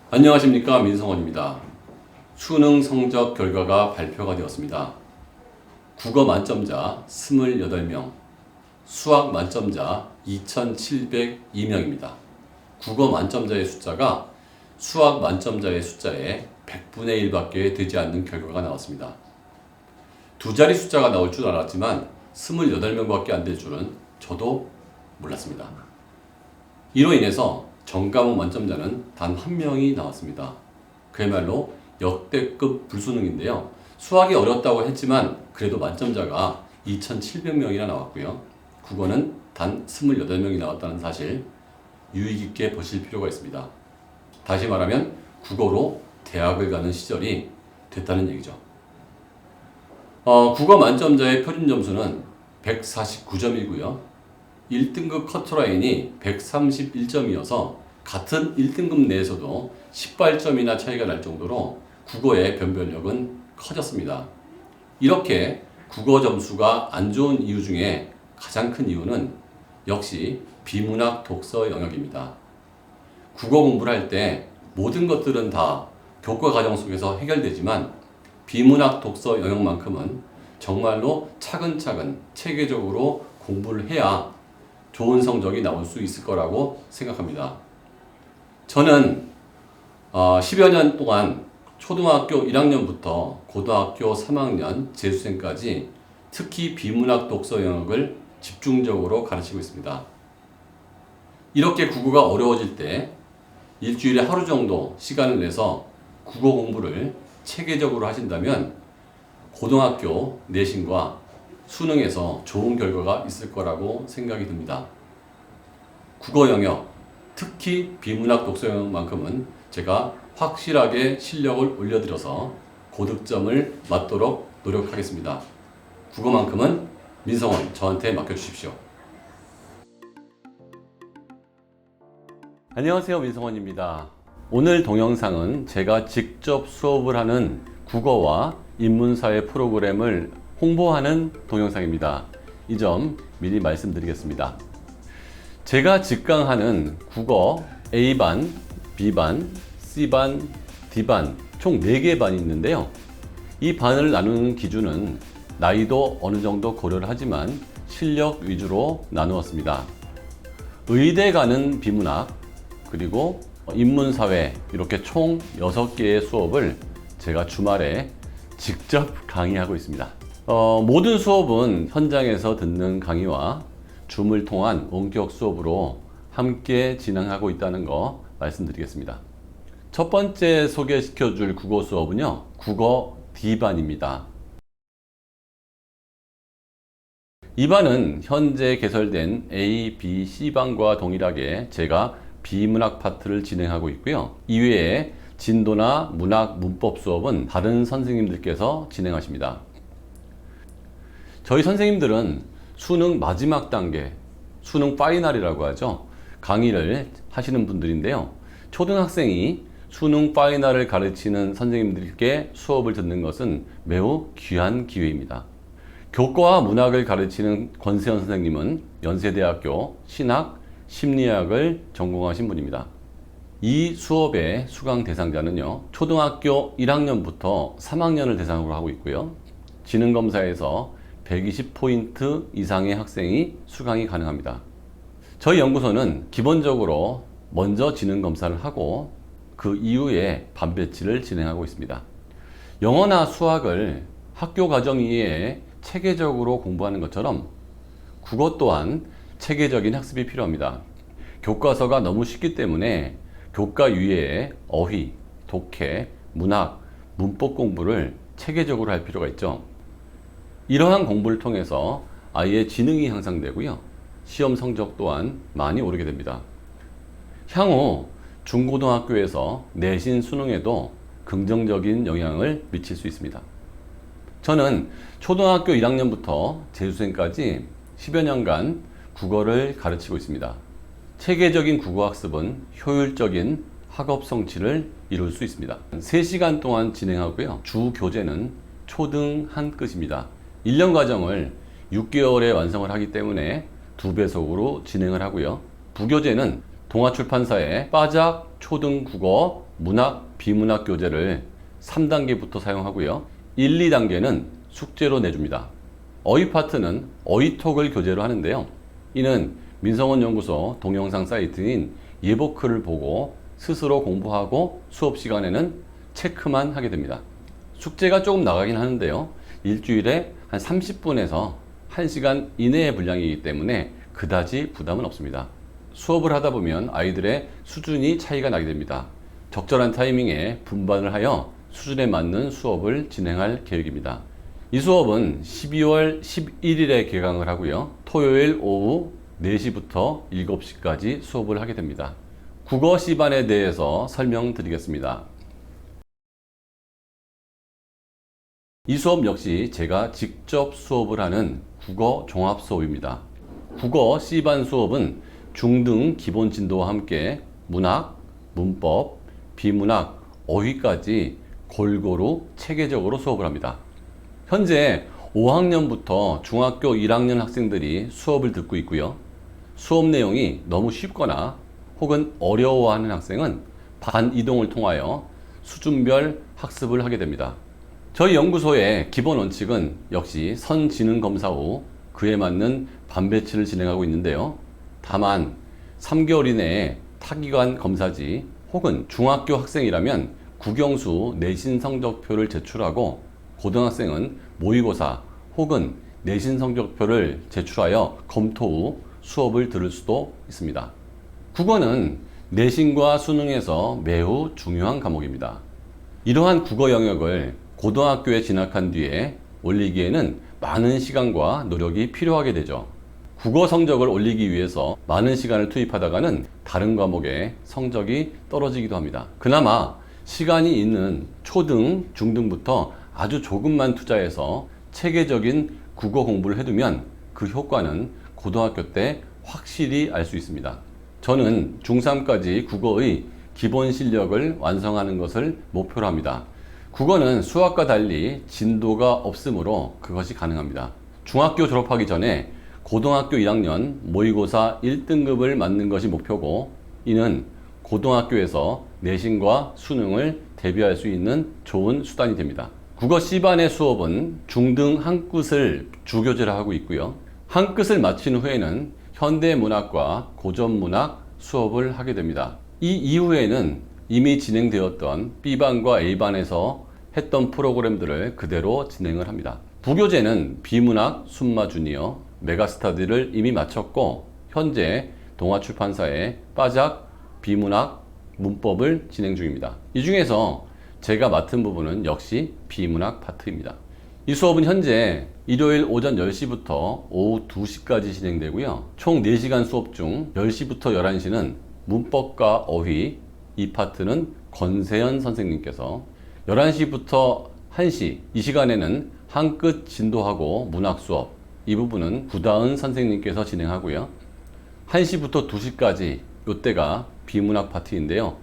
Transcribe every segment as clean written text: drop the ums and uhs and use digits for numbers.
안녕하십니까, 민성원입니다. 수능 성적 결과가 발표가 되었습니다. 국어 만점자 28명, 수학 만점자 2,702명입니다. 국어 만점자의 숫자가 수학 만점자의 숫자의 100분의 1밖에 되지 않는 결과가 나왔습니다. 두 자리 숫자가 나올 줄 알았지만 28명밖에 안 될 줄은 저도 몰랐습니다. 이로 인해서 전과목 만점자는 단 한 명이 나왔습니다. 그야말로 역대급 불수능인데요. 수학이 어렵다고 했지만 그래도 만점자가 2,700명이나 나왔고요. 국어는 단 28명이 나왔다는 사실 유의 깊게 보실 필요가 있습니다. 다시 말하면 국어로 대학을 가는 시절이 됐다는 얘기죠. 국어 만점자의 표준 점수는 149점이고요. 1등급 커트라인이 131점이어서 같은 1등급 내에서도 18점이나 차이가 날 정도로 국어의 변별력은 커졌습니다. 이렇게 국어 점수가 안 좋은 이유 중에 가장 큰 이유는 역시 비문학 독서 영역입니다. 국어 공부를 할 때 모든 것들은 다 교과 과정 속에서 해결되지만 비문학 독서 영역만큼은 정말로 차근차근 체계적으로 공부를 해야 좋은 성적이 나올 수 있을 거라고 생각합니다. 저는 10여 년 동안 초등학교 1학년부터 고등학교 3학년 재수생까지 특히 비문학 독서 영역을 집중적으로 가르치고 있습니다. 이렇게 국어가 어려워질 때 일주일에 하루 정도 시간을 내서 국어 공부를 체계적으로 하신다면 고등학교 내신과 수능에서 좋은 결과가 있을 거라고 생각이 듭니다. 국어 영역, 특히 비문학 독서 영역만큼은 제가 확실하게 실력을 올려드려서 고득점을 맞도록 노력하겠습니다. 국어만큼은 민성원 저한테 맡겨주십시오. 안녕하세요, 민성원입니다. 오늘 동영상은 제가 직접 수업을 하는 국어와 인문사회 프로그램을 홍보하는 동영상입니다. 이 점 미리 말씀드리겠습니다. 제가 직강하는 국어 A반, B반, C반, D반 총 4개 반이 있는데요. 이 반을 나누는 기준은 나이도 어느 정도 고려를 하지만 실력 위주로 나누었습니다. 의대 가는 비문학, 그리고 인문사회 이렇게 총 6개의 수업을 제가 주말에 직접 강의하고 있습니다. 모든 수업은 현장에서 듣는 강의와 줌을 통한 원격 수업으로 함께 진행하고 있다는 거 말씀드리겠습니다. 첫 번째 소개시켜 줄 국어 수업은요, 국어 D반입니다. 이 반은 현재 개설된 A, B, C반과 동일하게 제가 비문학 파트를 진행하고 있고요. 이외에 진도나 문학, 문법 수업은 다른 선생님들께서 진행하십니다. 저희 선생님들은 수능 마지막 단계, 수능 파이널이라고 하죠. 강의를 하시는 분들인데요. 초등학생이 수능 파이널을 가르치는 선생님들께 수업을 듣는 것은 매우 귀한 기회입니다. 교과와 문학을 가르치는 권세현 선생님은 연세대학교 신학, 심리학을 전공하신 분입니다. 이 수업의 수강 대상자는요, 초등학교 1학년부터 3학년을 대상으로 하고 있고요. 지능검사에서 120포인트 이상의 학생이 수강이 가능합니다. 저희 연구소는 기본적으로 먼저 지능검사를 하고 그 이후에 반배치를 진행하고 있습니다. 영어나 수학을 학교 과정 이외에 체계적으로 공부하는 것처럼 국어 또한 체계적인 학습이 필요합니다. 교과서가 너무 쉽기 때문에 교과 이외에 어휘, 독해, 문학, 문법 공부를 체계적으로 할 필요가 있죠. 이러한 공부를 통해서 아이의 지능이 향상되고요. 시험 성적 또한 많이 오르게 됩니다. 향후 중고등학교에서 내신 수능에도 긍정적인 영향을 미칠 수 있습니다. 저는 초등학교 1학년부터 재수생까지 10여 년간 국어를 가르치고 있습니다. 체계적인 국어학습은 효율적인 학업 성취를 이룰 수 있습니다. 3시간 동안 진행하고요. 주 교재는 초등 한끝입니다. 1년 과정을 6개월에 완성을 하기 때문에 2배속으로 진행을 하고요. 부교재는 동아출판사의 빠작 초등국어 문학 비문학 교재를 3단계부터 사용하고요. 1, 2단계는 숙제로 내줍니다. 어휘 파트는 어휘톡을 교재로 하는데요. 이는 민성원 연구소 동영상 사이트인 예보크를 보고 스스로 공부하고 수업 시간에는 체크만 하게 됩니다. 숙제가 조금 나가긴 하는데요. 일주일에 한 30분에서 1시간 이내의 분량이기 때문에 그다지 부담은 없습니다. 수업을 하다 보면 아이들의 수준이 차이가 나게 됩니다. 적절한 타이밍에 분반을 하여 수준에 맞는 수업을 진행할 계획입니다. 이 수업은 12월 11일에 개강을 하고요. 토요일 오후 4시부터 7시까지 수업을 하게 됩니다. 국어 C반에 대해서 설명드리겠습니다. 이 수업 역시 제가 직접 수업을 하는 국어 종합 수업입니다. 국어 C반 수업은 중등 기본 진도와 함께 문학, 문법, 비문학, 어휘까지 골고루 체계적으로 수업을 합니다. 현재 5학년부터 중학교 1학년 학생들이 수업을 듣고 있고요. 수업 내용이 너무 쉽거나 혹은 어려워하는 학생은 반 이동을 통하여 수준별 학습을 하게 됩니다. 저희 연구소의 기본 원칙은 역시 선지능 검사 후 그에 맞는 반배치를 진행하고 있는데요. 다만 3개월 이내에 타기관 검사지 혹은 중학교 학생이라면 국영수 내신 성적표를 제출하고 고등학생은 모의고사 혹은 내신 성적표를 제출하여 검토 후 수업을 들을 수도 있습니다. 국어는 내신과 수능에서 매우 중요한 과목입니다. 이러한 국어 영역을 고등학교에 진학한 뒤에 올리기에는 많은 시간과 노력이 필요하게 되죠. 국어 성적을 올리기 위해서 많은 시간을 투입하다가는 다른 과목의 성적이 떨어지기도 합니다. 그나마 시간이 있는 초등, 중등부터 아주 조금만 투자해서 체계적인 국어 공부를 해두면 그 효과는 고등학교 때 확실히 알 수 있습니다. 저는 중3까지 국어의 기본 실력을 완성하는 것을 목표로 합니다. 국어는 수학과 달리 진도가 없으므로 그것이 가능합니다. 중학교 졸업하기 전에 고등학교 1학년 모의고사 1등급을 맞는 것이 목표고, 이는 고등학교에서 내신과 수능을 대비할 수 있는 좋은 수단이 됩니다. 국어 C반의 수업은 중등 한 끝을 주교재로 하고 있고요. 한 끝을 마친 후에는 현대문학과 고전문학 수업을 하게 됩니다. 이 이후에는 이미 진행되었던 B반과 A반에서 했던 프로그램들을 그대로 진행을 합니다. 부교재는 비문학, 순마 주니어, 메가스터디를 이미 마쳤고 현재 동아출판사의 빠작, 비문학, 문법을 진행 중입니다. 이 중에서 제가 맡은 부분은 역시 비문학 파트입니다. 이 수업은 현재 일요일 오전 10시부터 오후 2시까지 진행되고요. 총 4시간 수업 중 10시부터 11시는 문법과 어휘, 이 파트는 권세현 선생님께서, 11시부터 1시, 이 시간에는 한끝 진도하고 문학 수업, 이 부분은 구다은 선생님께서 진행하고요. 1시부터 2시까지 이때가 비문학 파트인데요.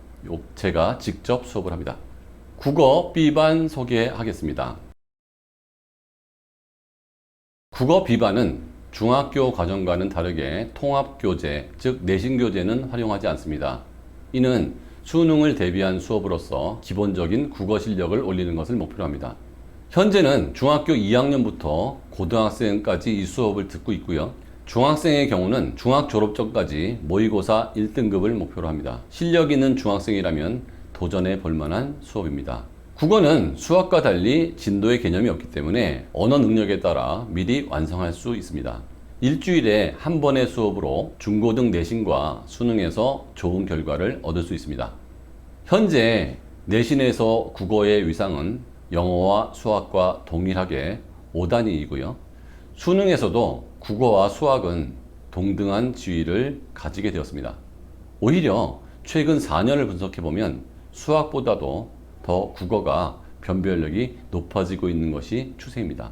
제가 직접 수업을 합니다. 국어 B반 소개하겠습니다. 국어 B반은 중학교 과정과는 다르게 통합교재, 즉 내신교재는 활용하지 않습니다. 이는 수능을 대비한 수업으로서 기본적인 국어 실력을 올리는 것을 목표로 합니다. 현재는 중학교 2학년부터 고등학생까지 이 수업을 듣고 있고요. 중학생의 경우는 중학 졸업 전까지 모의고사 1등급을 목표로 합니다. 실력 있는 중학생이라면 도전해 볼 만한 수업입니다. 국어는 수학과 달리 진도의 개념이 없기 때문에 언어 능력에 따라 미리 완성할 수 있습니다. 일주일에 한 번의 수업으로 중고등 내신과 수능에서 좋은 결과를 얻을 수 있습니다. 현재 내신에서 국어의 위상은 영어와 수학과 동일하게 5단위이고요. 수능에서도 국어와 수학은 동등한 지위를 가지게 되었습니다. 오히려 최근 4년을 분석해보면 수학보다도 더 국어가 변별력이 높아지고 있는 것이 추세입니다.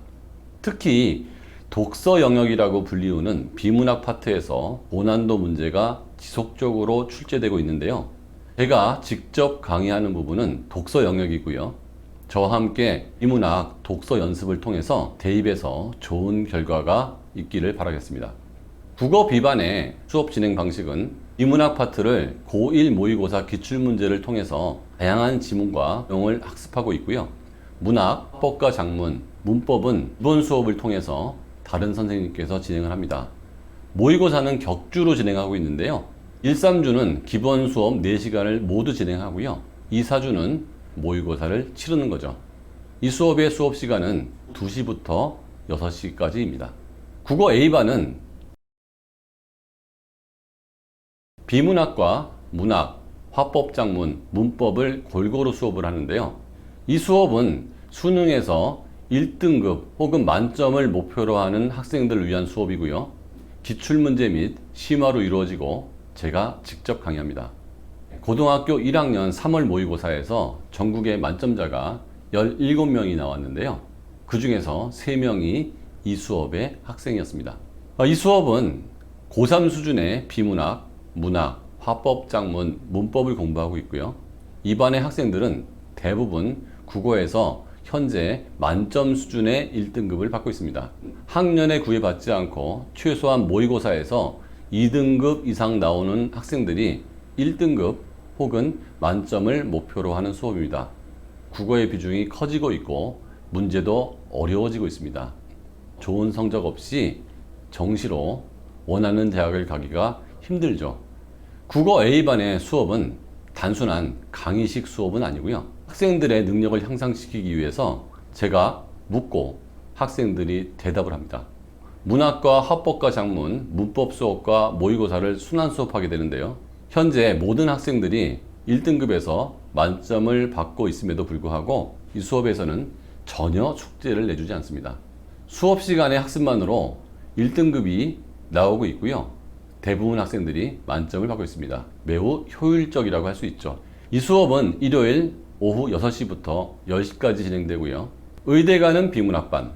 특히 독서 영역이라고 불리우는 비문학 파트에서 고난도 문제가 지속적으로 출제되고 있는데요. 제가 직접 강의하는 부분은 독서 영역이고요. 저와 함께 비문학 독서 연습을 통해서 대입에서 좋은 결과가 있기를 바라겠습니다. 국어 B반의 수업 진행 방식은 비문학 파트를 고1 모의고사 기출문제를 통해서 다양한 지문과 내용을 학습하고 있고요. 문학, 합법과 작문, 문법은 기본 수업을 통해서 다른 선생님께서 진행을 합니다. 모의고사는 격주로 진행하고 있는데요. 1, 3주는 기본 수업 4시간을 모두 진행하고요. 2, 4주는 모의고사를 치르는 거죠. 이 수업의 수업 시간은 2시부터 6시까지입니다. 국어 A반은 비문학과 문학, 화법작문, 문법을 골고루 수업을 하는데요. 이 수업은 수능에서 1등급 혹은 만점을 목표로 하는 학생들을 위한 수업이고요. 기출문제 및 심화로 이루어지고 제가 직접 강의합니다. 고등학교 1학년 3월 모의고사에서 전국의 만점자가 17명이 나왔는데요. 그 중에서 3명이 이 수업의 학생이었습니다. 이 수업은 고3 수준의 비문학, 문학, 화법, 작문, 문법을 공부하고 있고요. 이 반의 학생들은 대부분 국어에서 현재 만점 수준의 1등급을 받고 있습니다. 학년에 구애받지 않고 최소한 모의고사에서 2등급 이상 나오는 학생들이 1등급 혹은 만점을 목표로 하는 수업입니다. 국어의 비중이 커지고 있고 문제도 어려워지고 있습니다. 좋은 성적 없이 정시로 원하는 대학을 가기가 힘들죠. 국어 A반의 수업은 단순한 강의식 수업은 아니고요. 학생들의 능력을 향상시키기 위해서 제가 묻고 학생들이 대답을 합니다. 문학과 합법과 작문, 문법 수업과 모의고사를 순환 수업하게 되는데요. 현재 모든 학생들이 1등급에서 만점을 받고 있음에도 불구하고 이 수업에서는 전혀 숙제를 내주지 않습니다. 수업 시간의 학습만으로 1등급이 나오고 있고요. 대부분 학생들이 만점을 받고 있습니다. 매우 효율적이라고 할 수 있죠. 이 수업은 일요일 오후 6시부터 10시까지 진행되고요. 의대가는 비문학반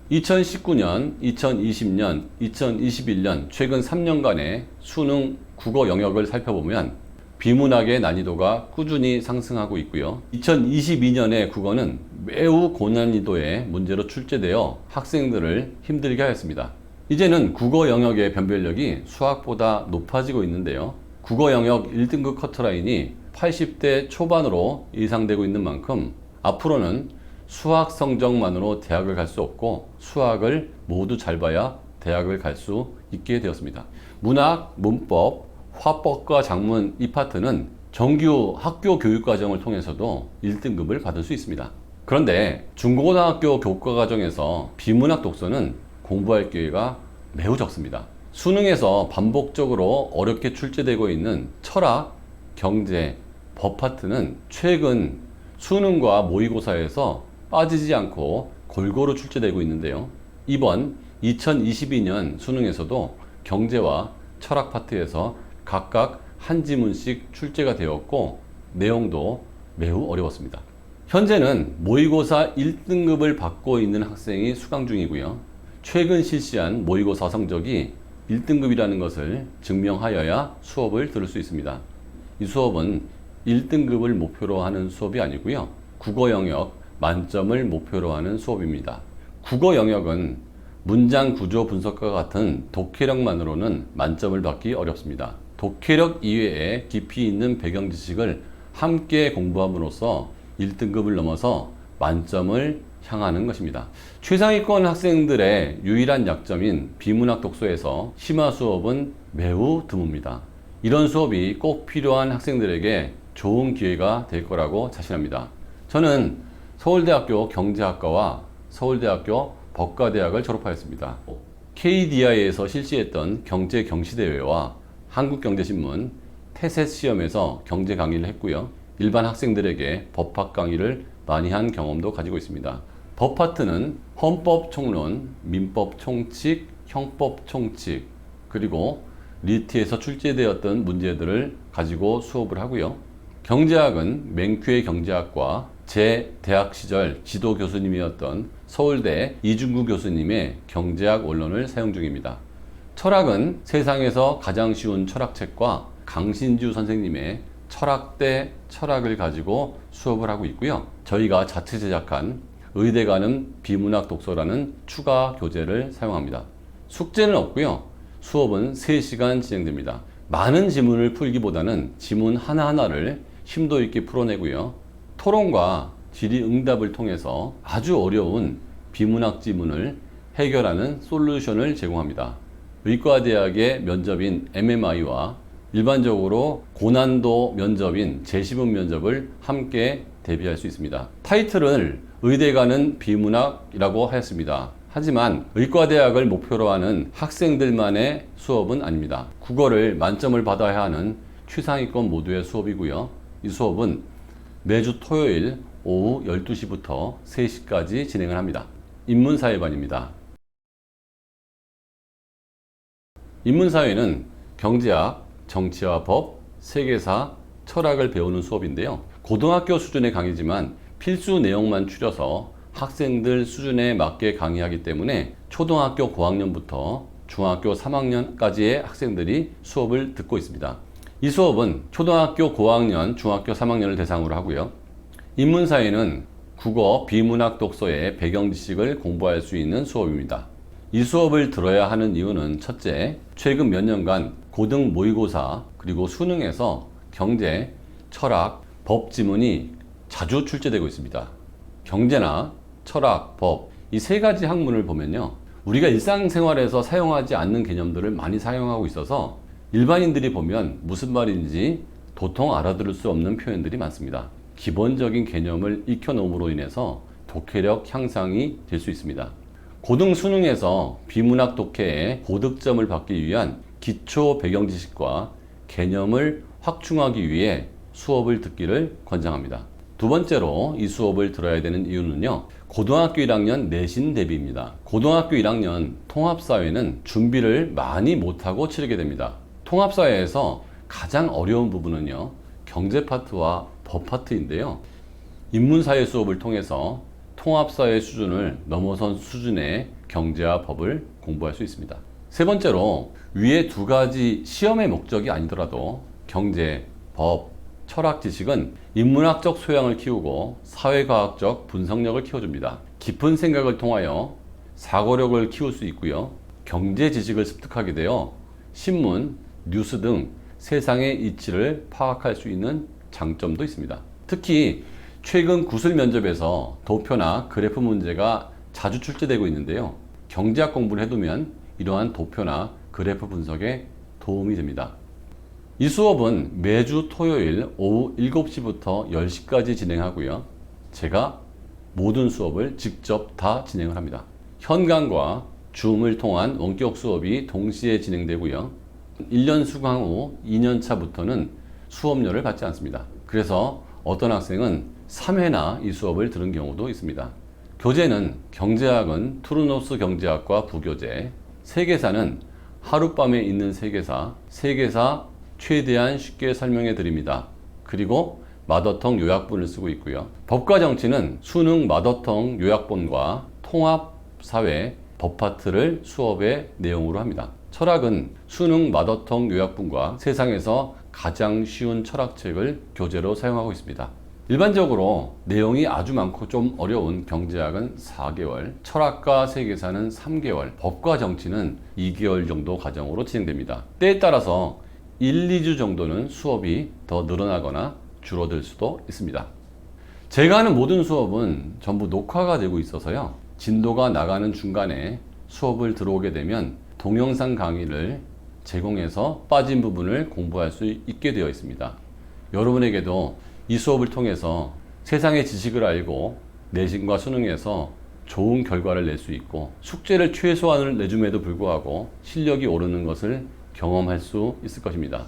2019년, 2020년, 2021년 최근 3년간의 수능 국어 영역을 살펴보면 비문학의 난이도가 꾸준히 상승하고 있고요. 2022년의 국어는 매우 고난이도의 문제로 출제되어 학생들을 힘들게 하였습니다. 이제는 국어 영역의 변별력이 수학보다 높아지고 있는데요. 국어 영역 1등급 커트라인이 80대 초반으로 예상되고 있는 만큼 앞으로는 수학 성적만으로 대학을 갈 수 없고 수학을 모두 잘 봐야 대학을 갈 수 있게 되었습니다. 문학, 문법, 화법과 작문 이 파트는 정규 학교 교육과정을 통해서도 1등급을 받을 수 있습니다. 그런데 중고등학교 교과과정에서 비문학 독서는 공부할 기회가 매우 적습니다. 수능에서 반복적으로 어렵게 출제되고 있는 철학, 경제, 법 파트는 최근 수능과 모의고사에서 빠지지 않고 골고루 출제되고 있는데요. 이번 2022년 수능에서도 경제와 철학 파트에서 각각 한 지문씩 출제가 되었고 내용도 매우 어려웠습니다. 현재는 모의고사 1등급을 받고 있는 학생이 수강 중이고요. 최근 실시한 모의고사 성적이 1등급이라는 것을 증명하여야 수업을 들을 수 있습니다. 이 수업은 1등급을 목표로 하는 수업이 아니고요. 국어 영역 만점을 목표로 하는 수업입니다. 국어 영역은 문장 구조 분석과 같은 독해력만으로는 만점을 받기 어렵습니다. 독해력 이외에 깊이 있는 배경 지식을 함께 공부함으로써 1등급을 넘어서 만점을 향하는 것입니다. 최상위권 학생들의 유일한 약점인 비문학 독서에서 심화 수업은 매우 드뭅니다. 이런 수업이 꼭 필요한 학생들에게 좋은 기회가 될 거라고 자신합니다. 저는 서울대학교 경제학과와 서울대학교 법과대학을 졸업하였습니다. KDI에서 실시했던 경제 경시대회와 한국경제신문 태셋 시험에서 경제 강의를 했고요. 일반 학생들에게 법학 강의를 많이 한 경험도 가지고 있습니다. 법 파트는 헌법 총론, 민법 총칙, 형법 총칙, 그리고 리트에서 출제되었던 문제들을 가지고 수업을 하고요. 경제학은 맹큐의 경제학과 제 대학 시절 지도 교수님이었던 서울대 이중구 교수님의 경제학 원론을 사용 중입니다. 철학은 세상에서 가장 쉬운 철학책과 강신주 선생님의 철학대 철학을 가지고 수업을 하고 있고요. 저희가 자체 제작한 의대가는 비문학 독서라는 추가 교재를 사용합니다. 숙제는 없고요. 수업은 3시간 진행됩니다. 많은 지문을 풀기보다는 지문 하나하나를 심도 있게 풀어내고요. 토론과 질의응답을 통해서 아주 어려운 비문학 지문을 해결하는 솔루션을 제공합니다. 의과대학의 면접인 MMI와 일반적으로 고난도 면접인 재시범 면접을 함께 대비할 수 있습니다. 타이틀을 의대 가는 비문학이라고 하였습니다. 하지만 의과대학을 목표로 하는 학생들만의 수업은 아닙니다. 국어를 만점을 받아야 하는 최상위권 모두의 수업이고요. 이 수업은 매주 토요일 오후 12시부터 3시까지 진행을 합니다. 인문사회반입니다. 인문사회는 경제학, 정치와 법, 세계사, 철학을 배우는 수업인데요. 고등학교 수준의 강의지만 필수 내용만 추려서 학생들 수준에 맞게 강의하기 때문에 초등학교 고학년부터 중학교 3학년까지의 학생들이 수업을 듣고 있습니다. 이 수업은 초등학교 고학년, 중학교 3학년을 대상으로 하고요. 인문사회는 국어, 비문학 독서의 배경 지식을 공부할 수 있는 수업입니다. 이 수업을 들어야 하는 이유는 첫째, 최근 몇 년간 고등 모의고사 그리고 수능에서 경제, 철학, 법 지문이 자주 출제되고 있습니다. 경제나 철학, 법, 이 세 가지 학문을 보면요. 우리가 일상생활에서 사용하지 않는 개념들을 많이 사용하고 있어서 일반인들이 보면 무슨 말인지 도통 알아들을 수 없는 표현들이 많습니다. 기본적인 개념을 익혀놓음으로 인해서 독해력 향상이 될 수 있습니다. 고등 수능에서 비문학 독해에 고득점을 받기 위한 기초 배경 지식과 개념을 확충하기 위해 수업을 듣기를 권장합니다. 두 번째로 이 수업을 들어야 되는 이유는요. 고등학교 1학년 내신 대비입니다. 고등학교 1학년 통합사회는 준비를 많이 못하고 치르게 됩니다. 통합사회에서 가장 어려운 부분은요. 경제 파트와 법 파트인데요. 인문사회 수업을 통해서 통합사회 수준을 넘어선 수준의 경제와 법을 공부할 수 있습니다. 세 번째로 위의 두 가지 시험의 목적이 아니더라도 경제, 법, 철학 지식은 인문학적 소양을 키우고 사회과학적 분석력을 키워줍니다. 깊은 생각을 통하여 사고력을 키울 수 있고요. 경제 지식을 습득하게 되어 신문, 뉴스 등 세상의 이치를 파악할 수 있는 장점도 있습니다. 특히 최근 구술 면접에서 도표나 그래프 문제가 자주 출제되고 있는데요. 경제학 공부를 해두면 이러한 도표나 그래프 분석에 도움이 됩니다. 이 수업은 매주 토요일 오후 7시부터 10시까지 진행하고요. 제가 모든 수업을 직접 다 진행을 합니다. 현강과 줌을 통한 원격 수업이 동시에 진행되고요. 1년 수강 후 2년 차부터는 수업료를 받지 않습니다. 그래서 어떤 학생은 3회나 이 수업을 들은 경우도 있습니다. 교재는 경제학은 투르노스 경제학과 부교재, 세계사는 하룻밤에 있는 세계사, 세계사 최대한 쉽게 설명해 드립니다. 그리고 마더텅 요약본을 쓰고 있고요. 법과 정치는 수능 마더텅 요약본과 통합사회 법 파트를 수업의 내용으로 합니다. 철학은 수능 마더텅 요약본과 세상에서 가장 쉬운 철학책을 교재로 사용하고 있습니다. 일반적으로 내용이 아주 많고 좀 어려운 경제학은 4개월, 철학과 세계사는 3개월, 법과 정치는 2개월 정도 과정으로 진행됩니다. 때에 따라서 1, 2주 정도는 수업이 더 늘어나거나 줄어들 수도 있습니다. 제가 하는 모든 수업은 전부 녹화가 되고 있어서요. 진도가 나가는 중간에 수업을 들어오게 되면 동영상 강의를 제공해서 빠진 부분을 공부할 수 있게 되어 있습니다. 여러분에게도 이 수업을 통해서 세상의 지식을 알고 내신과 수능에서 좋은 결과를 낼 수 있고 숙제를 최소한을 내줌에도 불구하고 실력이 오르는 것을 경험할 수 있을 것입니다.